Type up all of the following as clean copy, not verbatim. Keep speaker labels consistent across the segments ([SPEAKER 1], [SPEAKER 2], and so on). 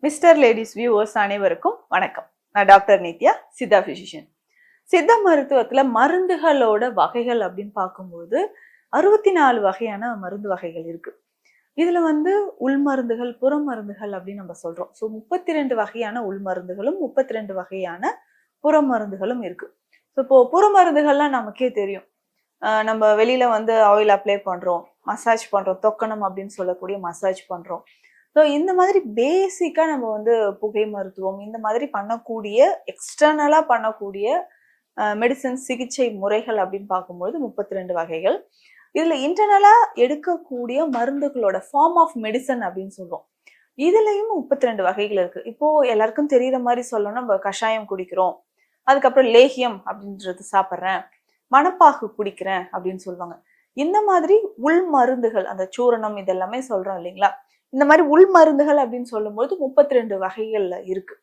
[SPEAKER 1] Mister ladies viewers அனைவருக்கும் வணக்கம். நான் டாக்டர் நித்யா, சித்தா பிசிஷியன். சித்த மருத்துவத்துல மருந்துகளோட வகைகள் அப்படின்னு பார்க்கும்போது 64 வகையான மருந்து வகைகள் இருக்கு. இதுல உள் மருந்துகள், புற மருந்துகள் அப்படின்னு நம்ம சொல்றோம். ஸோ 32 வகையான உள் மருந்துகளும் 32 வகையான புற மருந்துகளும் இருக்கு. ஸோ இப்போ புற மருந்துகள்லாம் நமக்கே தெரியும். நம்ம வெளியில ஆயில் அப்ளை பண்றோம், மசாஜ் பண்றோம், தொக்கணம் அப்படின்னு சொல்லக்கூடிய மசாஜ் பண்றோம். ஸோ இந்த மாதிரி பேசிக்கா நம்ம புகை மருத்துவம் இந்த மாதிரி பண்ணக்கூடிய எக்ஸ்டர்னலா பண்ணக்கூடிய மெடிசன் சிகிச்சை முறைகள் அப்படின்னு பார்க்கும்போது 32 வகைகள். இதுல இன்டர்னலா எடுக்கக்கூடிய மருந்துகளோட ஃபார்ம் ஆஃப் மெடிசன் அப்படின்னு சொல்லுவோம். இதுலயும் 32 வகைகள் இருக்கு. இப்போ எல்லாருக்கும் தெரியுற மாதிரி சொல்லணும், நம்ம கஷாயம் குடிக்கிறோம், அதுக்கப்புறம் லேகியம் அப்படின்றது சாப்பிட்றேன், மணப்பாகு குடிக்கிறேன் அப்படின்னு சொல்லுவாங்க. இந்த மாதிரி உள் மருந்துகள், அந்த சூரணம் இதெல்லாமே சொல்றோம் இல்லைங்களா? இந்த மாதிரி உள் மருந்துகள் அப்படின்னு சொல்லும்போது 32 வகைகள்ல இருக்கு.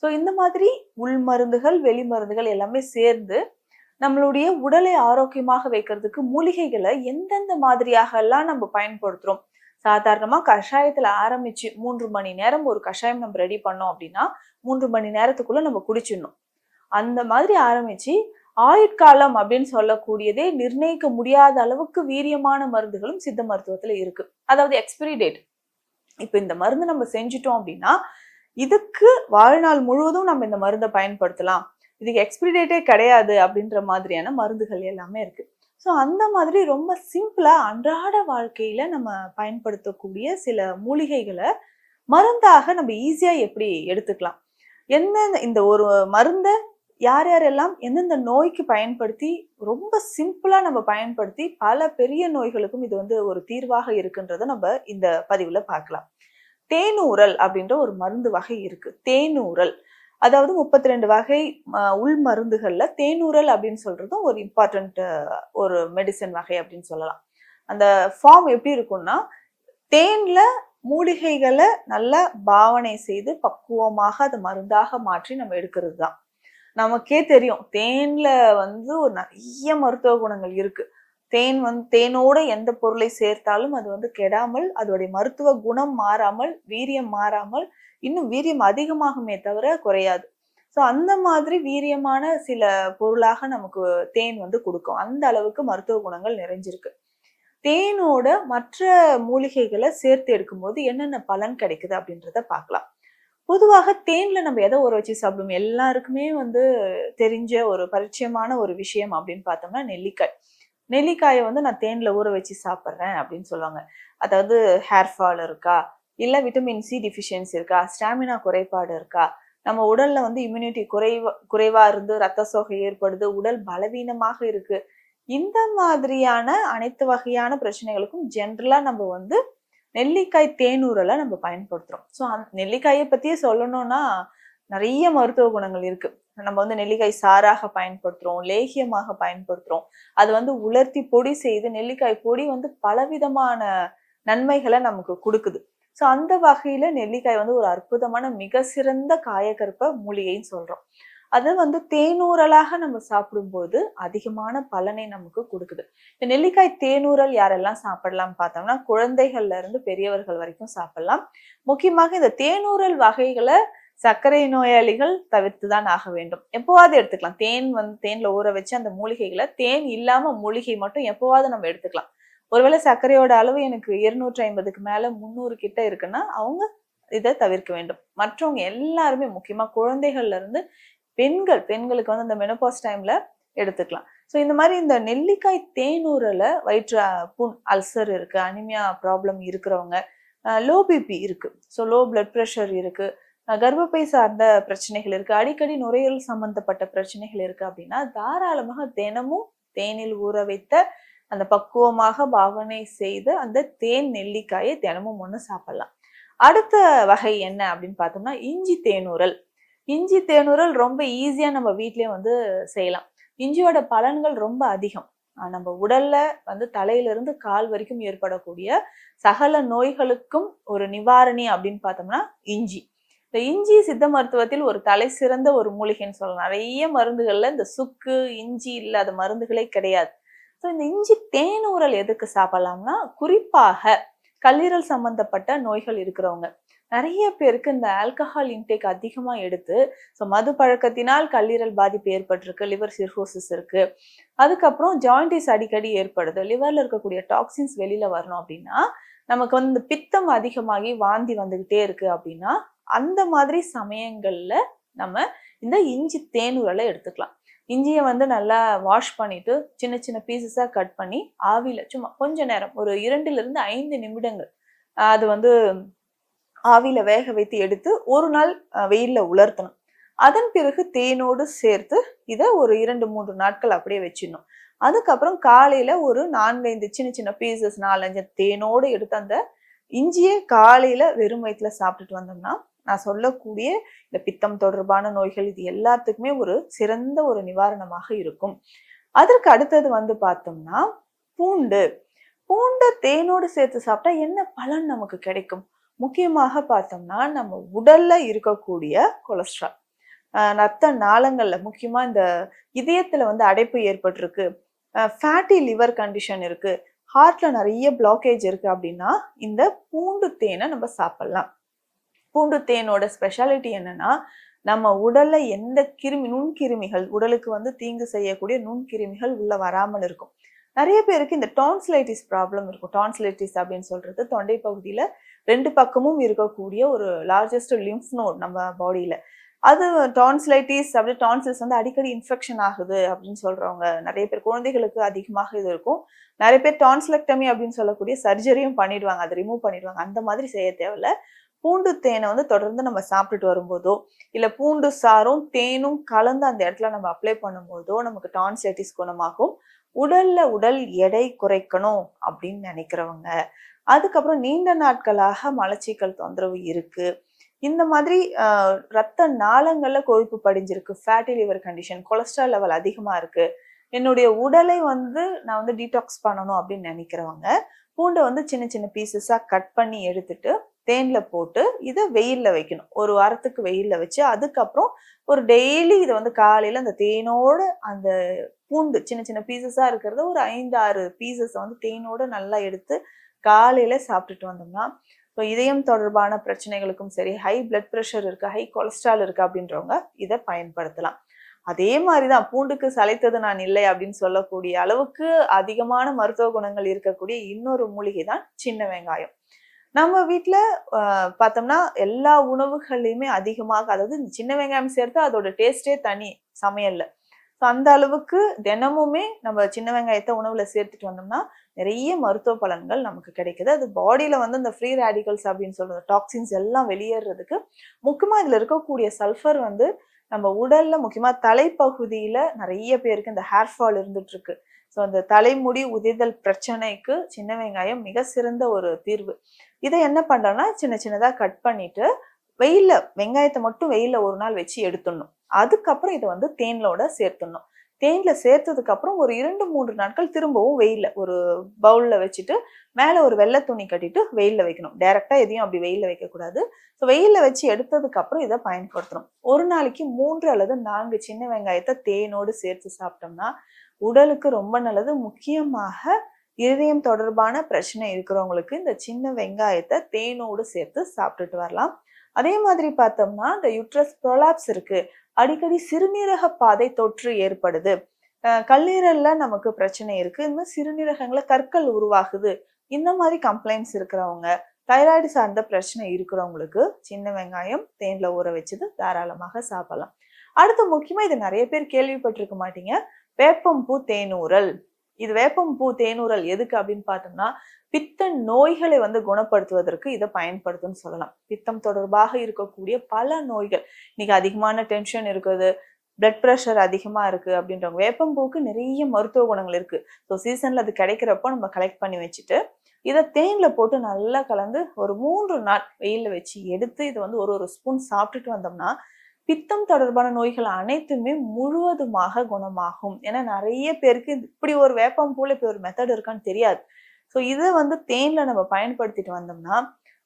[SPEAKER 1] ஸோ இந்த மாதிரி உள் மருந்துகள், வெளி மருந்துகள் எல்லாமே சேர்ந்து நம்மளுடைய உடலை ஆரோக்கியமாக வைக்கிறதுக்கு மூலிகைகளை எந்தெந்த மாதிரியாக எல்லாம் நம்ம பயன்படுத்துறோம். சாதாரணமா கஷாயத்துல ஆரம்பிச்சு 3 மணி நேரம் ஒரு கஷாயம் நம்ம ரெடி பண்ணோம் அப்படின்னா 3 மணி நேரத்துக்குள்ள நம்ம குடிச்சிடணும். அந்த மாதிரி ஆரம்பிச்சு ஆயுட்காலம் அப்படின்னு சொல்லக்கூடியதே நிர்ணயிக்க முடியாத அளவுக்கு வீரியமான மருந்துகளும் சித்த மருத்துவத்துல இருக்கு. அதாவது எக்ஸ்பிரி டேட், இப்ப இந்த மருந்து நம்ம செஞ்சுட்டோம் அப்படின்னா இதுக்கு வாழ்நாள் முழுவதும் நம்ம இந்த மருந்தை பயன்படுத்தலாம், இதுக்கு எக்ஸ்பிரி டேட்டே கிடையாது அப்படின்ற மாதிரியான மருந்துகள் எல்லாமே இருக்கு. ஸோ அந்த மாதிரி ரொம்ப சிம்பிளா அன்றாட வாழ்க்கையில நம்ம பயன்படுத்தக்கூடிய சில மூலிகைகளை மருந்தாக நம்ம ஈஸியா எப்படி எடுத்துக்கலாம், எந்தெந்த இந்த ஒரு மருந்தை யார் யாரெல்லாம் எந்தெந்த நோய்க்கு பயன்படுத்தி ரொம்ப சிம்பிளா நம்ம பயன்படுத்தி பல பெரிய நோய்களுக்கும் இது ஒரு தீர்வாக இருக்குன்றத நம்ம இந்த பதிவுல பார்க்கலாம். தேனூரல் அப்படின்ற ஒரு மருந்து வகை இருக்கு. தேனூரல் அதாவது 32 வகை உள் மருந்துகள்ல தேனூரல் அப்படின்னு சொல்றதும் ஒரு இம்பார்ட்டன்ட் ஒரு மெடிசன் வகை அப்படின்னு சொல்லலாம். அந்த ஃபார்ம் எப்படி இருக்கும்னா, தேன்ல மூலிகைகளை நல்லா பாவனை செய்து பக்குவமாக அதை மருந்தாக மாற்றி நம்ம எடுக்கிறது தான். நமக்கே தெரியும் தேன்ல ஒரு நிறைய மருத்துவ குணங்கள் இருக்கு. தேன் தேனோட எந்த பொருளை சேர்த்தாலும் அது கெடாமல், அதோடைய மருத்துவ குணம் மாறாமல், வீரியம் மாறாமல், இன்னும் வீரியம் அதிகமாகுமே தவிர குறையாது. ஸோ அந்த மாதிரி வீரியமான சில பொருளாக நமக்கு தேன் கொடுக்கும். அந்த அளவுக்கு மருத்துவ குணங்கள் நிறைஞ்சிருக்கு. தேனோட மற்ற மூலிகைகளை சேர்த்து எடுக்கும்போது என்னென்ன பலன் கிடைக்குது அப்படின்றத பார்க்கலாம். பொதுவாக தேன்ல நம்ம எதை ஊற வச்சு சாப்பிடுவோம்? எல்லாருக்குமே தெரிஞ்ச ஒரு பரிச்சயமான ஒரு விஷயம் அப்படின்னு பார்த்தோம்னா நெல்லிக்காய். நெல்லிக்காயை நான் தேன்ல ஊற வச்சு சாப்பிட்றேன் அப்படின்னு சொல்லுவாங்க. அதாவது ஹேர் ஃபால் இருக்கா, இல்ல விட்டமின் சி டிஃபிஷியன்சி இருக்கா, ஸ்டாமினா குறைபாடு இருக்கா, நம்ம உடல்ல இம்யூனிட்டி குறைவா இருந்து ரத்த சோகை ஏற்படுது, உடல் பலவீனமாக இருக்கு, இந்த மாதிரியான அனைத்து வகையான பிரச்சனைகளுக்கும் ஜென்ரலா நம்ம நெல்லிக்காய் தேனூரலை நம்ம பயன்படுத்துறோம். ஸோ நெல்லிக்காயை பத்தியே சொல்லணும்னா நிறைய மருத்துவ குணங்கள் இருக்கு. நம்ம நெல்லிக்காய் சாறாக பயன்படுத்துறோம், லேகியமாக பயன்படுத்துறோம். அது உலர்த்தி பொடி செய்து நெல்லிக்காய் பொடி பலவிதமான நன்மைகளை நமக்கு கொடுக்குது. ஸோ அந்த வகையில நெல்லிக்காய் ஒரு அற்புதமான மிக சிறந்த காயகற்ப மூலிகைன்னு சொல்றோம். அது தேனூரலாக நம்ம சாப்பிடும்போது அதிகமான பலனை நமக்கு கொடுக்குது. இந்த நெல்லிக்காய் தேனூரல் யாரெல்லாம் சாப்பிடலாம் பார்த்தோம்னா, குழந்தைகள்ல இருந்து பெரியவர்கள் வரைக்கும் சாப்பிடலாம். முக்கியமாக இந்த தேனூரல் வகைகளை சர்க்கரை நோயாளிகள் தவிர்த்துதான் ஆக வேண்டும். எப்போவாது எடுத்துக்கலாம். தேன்ல ஊற வச்சு அந்த மூலிகைகளை, தேன் இல்லாம மூலிகை மட்டும் எப்போவாது நம்ம எடுத்துக்கலாம். ஒருவேளை சர்க்கரையோட அளவு எனக்கு 250க்கு மேல 300 கிட்ட இருக்குன்னா அவங்க இதை தவிர்க்க வேண்டும். மற்றவங்க எல்லாருமே, முக்கியமா குழந்தைகள்ல இருந்து பெண்களுக்கு அந்த மெனோபாஸ் டைம்ல எடுத்துக்கலாம். ஸோ இந்த மாதிரி இந்த நெல்லிக்காய் தேனூரலை வயிற்று புண், அல்சர் இருக்கு, அனிமியா ப்ராப்ளம் இருக்கிறவங்க, லோ பிபி இருக்கு, ஸோ லோ பிளட் ப்ரெஷர் இருக்கு, கர்ப்பப்பை சார்ந்த பிரச்சனைகள் இருக்கு, அடிக்கடி நுரையீரல் சம்பந்தப்பட்ட பிரச்சனைகள் இருக்கு அப்படின்னா தாராளமாக தினமும் தேனில் ஊற வைத்த அந்த பக்குவமாக பாவனை செய்து அந்த தேன் நெல்லிக்காயை தினமும் ஒன்று சாப்பிடலாம். அடுத்த வகை என்ன அப்படின்னு பார்த்தோம்னா இஞ்சி தேனூரல். இஞ்சி தேனூரல் ரொம்ப ஈஸியா நம்ம வீட்லயே செய்யலாம். இஞ்சியோட பலன்கள் ரொம்ப அதிகம். நம்ம உடல்ல தலையிலிருந்து கால் வரைக்கும் ஏற்படக்கூடிய சகல நோய்களுக்கும் ஒரு நிவாரணி அப்படின்னு பார்த்தோம்னா இஞ்சி. இந்த இஞ்சி சித்த மருத்துவத்தில் ஒரு தலை சிறந்த ஒரு மூலிகைன்னு சொல்லலாம். நிறைய மருந்துகள்ல இந்த சுக்கு, இஞ்சி இல்லாத மருந்துகளே கிடையாது. ஸோ இந்த இஞ்சி தேனூரல் எதுக்கு சாப்பிடலாம்னா, குறிப்பாக கல்லீரல் சம்பந்தப்பட்ட நோய்கள் இருக்கிறவங்க, நிறைய பேருக்கு இந்த ஆல்கஹால் இன்டேக் அதிகமா எடுத்து மது பழக்கத்தினால் கல்லீரல் பாதிப்பு ஏற்பட்டிருக்கு, லிவர் சிர்ஹோசிஸ் இருக்கு. அதுக்கப்புறம் ஜாயிண்டிஸ் அடிக்கடி ஏற்படுது. லிவர்ல இருக்கக்கூடிய டாக்ஸின்ஸ் வெளியில வரணும் அப்படின்னா நமக்கு வந்து இந்த பித்தம் அதிகமாகி வாந்தி வந்துகிட்டே இருக்கு அப்படின்னா அந்த மாதிரி சமயங்கள்ல நம்ம இந்த இஞ்சி தேனூரலை எடுத்துக்கலாம். இஞ்சியை வந்து நல்லா வாஷ் பண்ணிட்டு சின்ன சின்ன பீசஸா கட் பண்ணி ஆவியில சும்மா கொஞ்ச நேரம் ஒரு 2 to 5 நிமிடங்கள் அது வந்து ஆவியில வேக வைத்து எடுத்து ஒரு நாள் வெயில்ல உலர்த்தணும். அதன் பிறகு தேனோடு சேர்த்து இதை ஒரு 2-3 நாட்கள் அப்படியே வச்சிடணும். அதுக்கப்புறம் காலையில ஒரு 4-5 சின்ன சின்ன பீசஸ் 4-5 தேனோடு எடுத்து அந்த இஞ்சியை காலையில வெறும் வயிற்றுல சாப்பிட்டுட்டு வந்தோம்னா நான் சொல்லக்கூடிய இந்த பித்தம் தொடர்பான நோய்கள் இது எல்லாத்துக்குமே ஒரு சிறந்த ஒரு நிவாரணமாக இருக்கும். அதற்கு அடுத்தது வந்து பார்த்தோம்னா பூண்டு. பூண்டை தேனோடு சேர்த்து சாப்பிட்டா என்ன பலன் நமக்கு கிடைக்கும்? முக்கியமாக பார்த்தோம்னா நம்ம உடல்ல இருக்கக்கூடிய கொலஸ்ட்ரால், ரத்த நாளங்கள்ல முக்கியமா இந்த இதயத்துல வந்து அடைப்பு ஏற்பட்டிருக்கு, ஃபேட்டி லிவர் கண்டிஷன் இருக்கு, ஹார்ட்ல நிறைய பிளாக்கேஜ் இருக்கு அப்படின்னா இந்த பூண்டு தேனை நம்ம சாப்பிடலாம். பூண்டு தேனோட ஸ்பெஷாலிட்டி என்னன்னா நம்ம உடல்ல எந்த நுண்கிருமிகள் உடலுக்கு வந்து தீங்கு செய்யக்கூடிய நுண்கிருமிகள் உள்ள வராமல் இருக்கும். நிறைய பேருக்கு இந்த டான்சிலைட்டிஸ் ப்ராப்ளம் இருக்கும். டான்சிலைட்டிஸ் அப்படின்னு சொல்றது தொண்டை பகுதியில 2 பக்கமும் இருக்கக்கூடிய ஒரு லார்ஜஸ்ட் லிம்ஃப் நோட் நம்ம பாடியில. அது டான்சிலைட்டிஸ் அப்படி டான்சில்ஸ் வந்து அடிக்கடி இன்ஃபெக்ஷன் ஆகுது அப்படின்னு சொல்றவங்க நிறைய பேர். குழந்தைகளுக்கு அதிகமாக இது இருக்கும். நிறைய பேர் டான்சிலெக்டமி அப்படின்னு சொல்லக்கூடிய சர்ஜரியும் பண்ணிடுவாங்க, அதை ரிமூவ் பண்ணிடுவாங்க. அந்த மாதிரி செய்ய தேவையில்ல. பூண்டு தேனை வந்து தொடர்ந்து நம்ம சாப்பிட்டுட்டு வரும்போதோ இல்ல பூண்டு சாரும் தேனும் கலந்து அந்த இடத்துல நம்ம அப்ளை பண்ணும்போதோ நமக்கு டான்சிலைட்டிஸ் குணமாகும். உடல் எடை குறைக்கணும் அப்படின்னு நினைக்கிறவங்க, அதுக்கப்புறம் நீண்ட நாட்களாக மலச்சிக்கல் தொந்தரவு இருக்கு, இந்த மாதிரி ரத்த நாளங்கள்ல கொழுப்பு படிஞ்சிருக்கு, fatty liver condition, cholesterol level அதிகமா இருக்கு, என்னுடைய உடலை வந்து நான் வந்து டீடாக்ஸ் பண்ணணும் அப்படின்னு நினைக்கிறவங்க பூண்டை வந்து சின்ன சின்ன பீசஸா கட் பண்ணி எடுத்துட்டு தேன்ல போட்டு இதை வெயில்ல வைக்கணும். ஒரு வாரத்துக்கு வெயில்ல வச்சு அதுக்கப்புறம் ஒரு டெய்லி இதை வந்து காலையில அந்த தேனோட அந்த பூண்டு சின்ன சின்ன பீசஸா இருக்கிறத ஒரு 5-6 பீசஸ் வந்து தேனோட நல்லா எடுத்து காலையில சாப்பிட்டுட்டு வந்தோம்னா இப்போ இதயம் தொடர்பான பிரச்சனைகளுக்கும் சரி, ஹை பிளட் ப்ரெஷர் இருக்கு, ஹை கொலஸ்ட்ரால் இருக்கு அப்படின்றவங்க இதை பயன்படுத்தலாம். அதே மாதிரிதான் பூண்டுக்கு சளைத்தது நான் இல்லை அப்படின்னு சொல்லக்கூடிய அளவுக்கு அதிகமான மருத்துவ குணங்கள் இருக்கக்கூடிய இன்னொரு மூலிகை தான் சின்ன வெங்காயம். நம்ம வீட்டுல பார்த்தோம்னா எல்லா உணவுகள்லையுமே அதிகமாக, அதாவது சின்ன வெங்காயம் சேர்த்து அதோட டேஸ்டே தனி சமையல்ல. அந்த அளவுக்கு தினமுமே நம்ம சின்ன வெங்காயத்தை உணவுல சேர்த்துட்டு வந்தோம்னா நிறைய மருத்துவ பலன்கள் நமக்கு கிடைக்குது. அது பாடியில வந்து இந்த ஃப்ரீ ரேடிகல்ஸ் அப்படின்னு சொல்றது டாக்ஸின்ஸ் எல்லாம் வெளியேறதுக்கு முக்கியமா இதுல இருக்கக்கூடிய சல்ஃபர் வந்து நம்ம உடல்ல முக்கியமா தலைப்பகுதியில நிறைய பேருக்கு இந்த ஹேர் ஃபால் இருந்துட்டு இருக்கு. ஸோ அந்த தலைமுடி உதிர்தல் பிரச்சனைக்கு சின்ன வெங்காயம் மிக சிறந்த ஒரு தீர்வு. இதை என்ன பண்றோம்னா சின்ன சின்னதா கட் பண்ணிட்டு வெயில்ல வெங்காயத்தை மட்டும் வெயில்ல ஒரு நாள் வச்சு எடுத்துடணும். அதுக்கப்புறம் இதை வந்து தேன்லோட சேர்த்துடணும். தேன்ல சேர்த்ததுக்கு அப்புறம் ஒரு 2-3 நாட்கள் திரும்பவும் வெயில்ல ஒரு பவுல்ல வச்சுட்டு மேல ஒரு வெள்ளை துணி கட்டிட்டு வெயில்ல வைக்கணும். டைரக்டா எதையும் அப்படி வெயில்ல வைக்கக்கூடாது. ஸோ வெயில்ல வச்சு எடுத்ததுக்கு அப்புறம் இதை பயன்படுத்தணும். ஒரு நாளைக்கு 3 அல்லது 4 சின்ன வெங்காயத்தை தேனோடு சேர்த்து சாப்பிட்டோம்னா உடலுக்கு ரொம்ப நல்லது. முக்கியமாக இதயம் தொடர்பான பிரச்சனை இருக்கிறவங்களுக்கு இந்த சின்ன வெங்காயத்தை தேனோடு சேர்த்து சாப்பிட்டுட்டு வரலாம். அதே மாதிரி பார்த்தோம்னா இந்த யூட்ரஸ் ப்ரொலாப்ஸ் இருக்கு, அடிக்கடி சிறுநீரக பாதை தொற்று ஏற்படுது, கல்லீரல்ல நமக்கு பிரச்சனை இருக்கு, இந்த மாதிரி சிறுநீரகங்கள கற்கள் உருவாகுது, இந்த மாதிரி கம்ப்ளைண்ட்ஸ் இருக்கிறவங்க, தைராய்டு சார்ந்த பிரச்சனை இருக்கிறவங்களுக்கு சின்ன வெங்காயம் தேன்ல ஊற வச்சது தாராளமாக சாப்பிடலாம். அடுத்து முக்கியமா இது நிறைய பேர் கேள்விப்பட்டிருக்க மாட்டீங்க, வேப்பம்பூ தேனூரல். இது வேப்பம்பூ தேனூரல் எதுக்கு அப்படின்னு பார்த்தோம்னா பித்த நோய்களை வந்து குணப்படுத்துவதற்கு இதை பயன்படுத்தும்னு சொல்லலாம். பித்தம் தொடர்பாக இருக்கக்கூடிய பல நோய்கள், இன்னைக்கு அதிகமான டென்ஷன் இருக்குது, பிளட் ப்ரெஷர் அதிகமா இருக்கு அப்படின்றவங்க வேப்பம்பூக்கு நிறைய மருத்துவ குணங்கள் இருக்கு. ஸோ சீசன்ல அது கிடைக்கிறப்போ நம்ம கலெக்ட் பண்ணி வச்சுட்டு இதை தேன்ல போட்டு நல்லா கலந்து ஒரு 3 நாள் வெயில்ல வச்சு எடுத்து இதை வந்து ஒரு ஸ்பூன் சாப்பிட்டுட்டு வந்தோம்னா பித்தம் தொடர்பான நோய்கள் அனைத்துமே முழுவதுமாக குணமாகும். ஏன்னா நிறைய பேருக்கு இப்படி ஒரு வேப்பம்பூல இப்படி ஒரு மெத்தட் இருக்கான்னு தெரியாது. ஸோ இதை வந்து தேன்ல நம்ம பயன்படுத்திட்டு வந்தோம்னா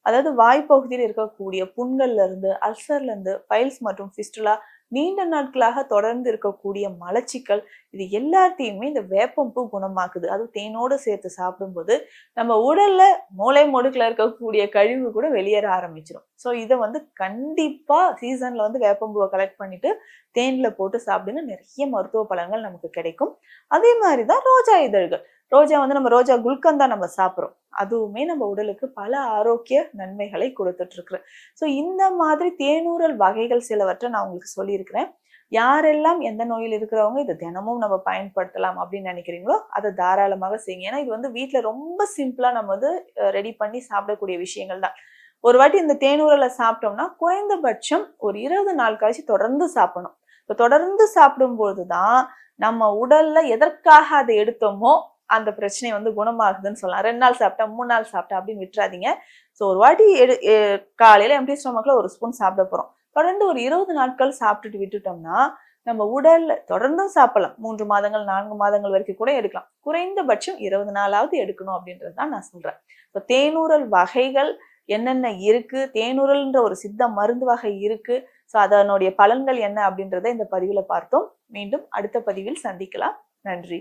[SPEAKER 1] அதாவது வாய்ப்பகுதியில் இருக்கக்கூடிய புண்கள்ல இருந்து, அல்சர்ல இருந்து, பைல்ஸ் மற்றும் ஃபிஸ்டுலா நீண்ட நாட்களாக தொடர்ந்து இருக்கக்கூடிய மலச்சிக்கல், இது எல்லாத்தையுமே இந்த வேப்பம்பூ குணமாக்குது. அதுவும் தேனோடு சேர்த்து சாப்பிடும்போது நம்ம உடல்ல மூளை முடுக்குல இருக்கக்கூடிய கழிவு கூட வெளியேற ஆரம்பிச்சிடும். ஸோ இதை கண்டிப்பா சீசன்ல வேப்பம்பூவை கலெக்ட் பண்ணிட்டு தேன்ல போட்டு சாப்பிடுங்க. நிறைய மருத்துவ பலன்கள் நமக்கு கிடைக்கும். அதே மாதிரிதான் ரோஜா இதழ்கள். ரோஜா நம்ம ரோஜா குல்கன் தான் நம்ம சாப்பிட்றோம். அதுவுமே நம்ம உடலுக்கு பல ஆரோக்கிய நன்மைகளை கொடுத்துட்டு இருக்கு. ஸோ இந்த மாதிரி தேனூரல் வகைகள் சிலவற்றை நான் உங்களுக்கு சொல்லியிருக்கிறேன். யாரெல்லாம் எந்த நோயில் இருக்கிறவங்க இதை தினமும் நம்ம பயன்படுத்தலாம் அப்படின்னு நினைக்கிறீங்களோ அதை தாராளமாக செய்யுங்க. ஏன்னா இது வீட்டுல ரொம்ப சிம்பிளா நம்ம ரெடி பண்ணி சாப்பிடக்கூடிய விஷயங்கள் தான். ஒரு வாட்டி இந்த தேனூரலை சாப்பிட்டோம்னா குறைந்தபட்சம் ஒரு 20 நாள் கழிச்சு தொடர்ந்து சாப்பிடணும். இப்போ தொடர்ந்து சாப்பிடும்போதுதான் நம்ம உடல்ல எதற்காக அதை எடுத்தோமோ அந்த பிரச்சனை குணமாகுதுன்னு சொல்லலாம். 2 நாள் சாப்பிட்டா 3 நாள் சாப்பிட்டா அப்படின்னு விட்டுறாதீங்க. ஸோ ஒரு வாட்டி காலையில எம்டி ஸ்டொமக்ல ஒரு ஸ்பூன் சாப்பிட போறோம். தொடர்ந்து ஒரு 20 நாட்கள் சாப்பிட்டுட்டு விட்டுட்டோம்னா நம்ம உடல்ல தொடர்ந்தும் சாப்பிடலாம். 3 மாதங்கள் 4 மாதங்கள் வரைக்கும் கூட எடுக்கலாம். குறைந்தபட்சம் 20 நாளாவது எடுக்கணும் அப்படின்றது தான் நான் சொல்றேன். இப்போ தேனூரல் வகைகள் என்னென்ன இருக்கு, தேனூரல்ன்ற ஒரு சித்த மருந்து வகை இருக்கு. ஸோ அதனுடைய பலன்கள் என்ன அப்படின்றத இந்த பதிவுல பார்த்தோம். மீண்டும் அடுத்த பதிவில் சந்திக்கலாம். நன்றி.